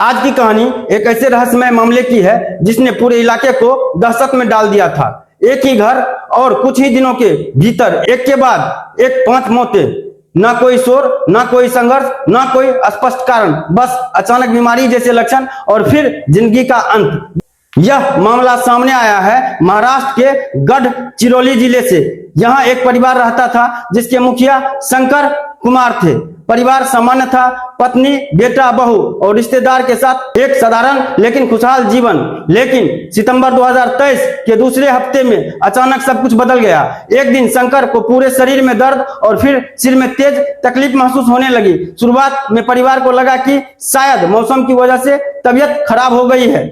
आज की कहानी एक ऐसे रहस्यमय मामले की है जिसने पूरे इलाके को दहशत में डाल दिया था। एक ही घर और कुछ ही दिनों के भीतर एक के बाद एक 5 मौतें। ना कोई शोर, ना कोई संघर्ष, ना कोई स्पष्ट कारण, बस अचानक बीमारी जैसे लक्षण और फिर जिंदगी का अंत। यह मामला सामने आया है महाराष्ट्र के गढ़चिरौली जिले से। यहाँ एक परिवार रहता था जिसके मुखिया शंकर कुमार थे। परिवार सामान्य था, पत्नी, बेटा, बहू और रिश्तेदार के साथ एक साधारण लेकिन खुशहाल जीवन। लेकिन सितंबर 2023 के दूसरे हफ्ते में अचानक सब कुछ बदल गया। एक दिन शंकर को पूरे शरीर में दर्द और फिर सिर में तेज तकलीफ महसूस होने लगी। शुरुआत में परिवार को लगा कि शायद मौसम की वजह से तबीयत खराब हो गई है,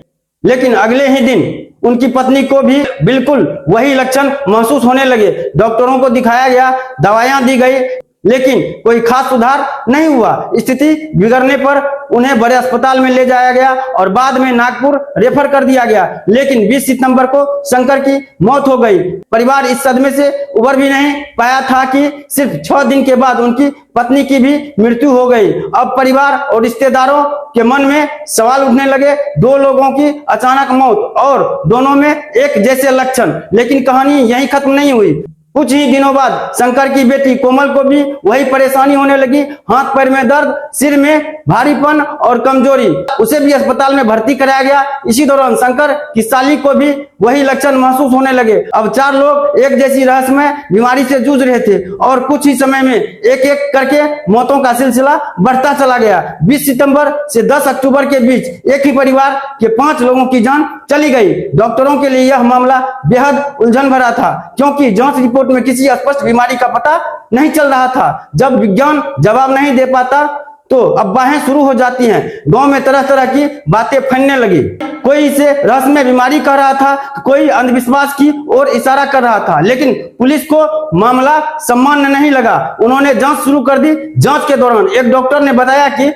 लेकिन अगले ही दिन उनकी पत्नी को भी बिल्कुल वही लक्षण महसूस होने लगे। डॉक्टरों को दिखाया गया, दवाइयां दी गई, लेकिन कोई खास सुधार नहीं हुआ। स्थिति बिगड़ने पर उन्हें बड़े अस्पताल में ले जाया गया और बाद में नागपुर रेफर कर दिया गया। लेकिन 20 सितंबर को शंकर की मौत हो गई। परिवार इस सदमे से उबर भी नहीं पाया था कि सिर्फ 6 दिन के बाद उनकी पत्नी की भी मृत्यु हो गई। अब परिवार और रिश्तेदारों के मन में सवाल उठने लगे, 2 लोगों की अचानक मौत और दोनों में एक जैसे लक्षण। लेकिन कहानी यहीं खत्म नहीं हुई। कुछ ही दिनों बाद शंकर की बेटी कोमल को भी वही परेशानी होने लगी। हाथ पैर में दर्द, सिर में भारीपन और कमजोरी। उसे भी अस्पताल में भर्ती कराया गया। इसी दौरान शंकर की साली को भी वही लक्षण महसूस होने लगे। अब 4 लोग एक जैसी रहस्यमय बीमारी से जूझ रहे थे और कुछ ही समय में एक एक करके मौतों का सिलसिला बढ़ता चला गया। 20 सितंबर से 10 अक्टूबर के बीच एक ही परिवार के 5 लोगों की जान चली गई। डॉक्टरों के लिए यह मामला बेहद उलझन भरा था, क्योंकि जांच रिपोर्ट में किसी स्पष्ट बीमारी का पता नहीं चल रहा था। जब विज्ञान जवाब नहीं दे पाता तो अफवाहें शुरू हो जाती हैं। गांव में तरह तरह की बातें फैलने लगी। कोई इसे रहस्यमय बीमारी कह रहा था, कोई अंधविश्वास की ओर इशारा कर रहा था। लेकिन पुलिस को मामला सामान्य नहीं लगा। उन्होंने जांच शुरू कर दी। जांच के दौरान एक डॉक्टर ने बताया कि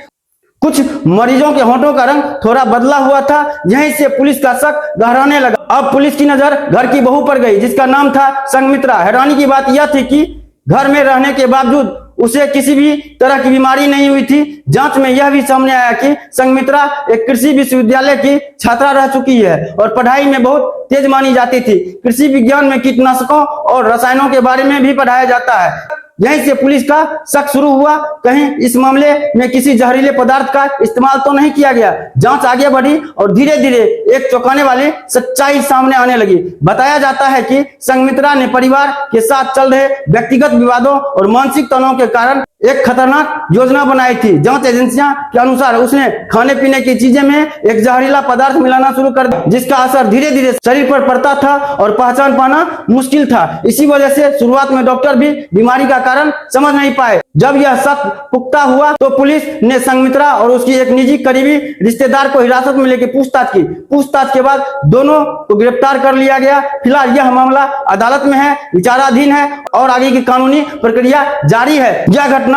कुछ मरीजों के होंठों का रंग थोड़ा बदला हुआ था। यहीं से पुलिस का शक गहराने लगा। अब पुलिस की नजर घर की बहू पर गई, जिसका नाम था संगमित्रा। हैरानी की बात यह थी कि घर में रहने के बावजूद उसे किसी भी तरह की बीमारी नहीं हुई थी। जांच में यह भी सामने आया कि संगमित्रा एक कृषि विश्वविद्यालय की छात्रा रह चुकी है और पढ़ाई में बहुत तेज मानी जाती थी। कृषि विज्ञान में कीटनाशकों और रसायनों के बारे में भी पढ़ाया जाता है। यहीं से पुलिस का शक शुरू हुआ, कहीं इस मामले में किसी जहरीले पदार्थ का इस्तेमाल तो नहीं किया गया। जांच आगे बढ़ी और धीरे धीरे एक चौंकाने वाली सच्चाई सामने आने लगी। बताया जाता है कि संगमित्रा ने परिवार के साथ चल रहे व्यक्तिगत विवादों और मानसिक तनाव के कारण एक खतरनाक योजना बनाई थी। जांच एजेंसियां के अनुसार उसने खाने पीने की चीजें में एक जहरीला पदार्थ मिलाना शुरू कर दिया, जिसका असर धीरे धीरे शरीर पर पड़ता था और पहचान पाना मुश्किल था। इसी वजह से शुरुआत में डॉक्टर भी बीमारी का कारण समझ नहीं पाए। जब यह शक पुख्ता हुआ तो पुलिस ने संगमित्रा और उसकी एक निजी करीबी रिश्तेदार को हिरासत में लेकर पूछताछ की। पूछताछ के बाद दोनों को गिरफ्तार कर लिया गया। फिलहाल यह मामला अदालत में है, विचाराधीन है और आगे की कानूनी प्रक्रिया जारी है। यह घटना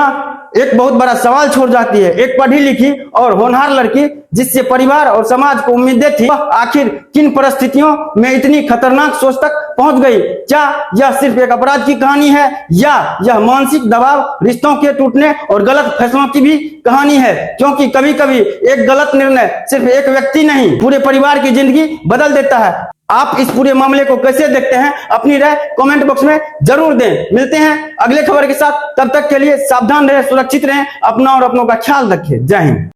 एक बहुत बड़ा सवाल छोड़ जाती है। एक पढ़ी लिखी और होनहार लड़की, जिससे परिवार और समाज को उम्मीदें थी, वह आखिर किन परिस्थितियों में इतनी खतरनाक सोच तक पहुंच गई? क्या यह सिर्फ एक अपराध की कहानी है या यह मानसिक दबाव, रिश्तों के टूटने और गलत फैसलों की भी कहानी है? क्योंकि कभी कभी एक गलत निर्णय सिर्फ एक व्यक्ति नहीं, पूरे परिवार की जिंदगी बदल देता है। आप इस पूरे मामले को कैसे देखते हैं? अपनी राय कमेंट बॉक्स में जरूर दें। मिलते हैं अगले खबर के साथ। तब तक के लिए सावधान रहें, सुरक्षित रहें, अपना और अपनों का ख्याल रखें। जय हिंद।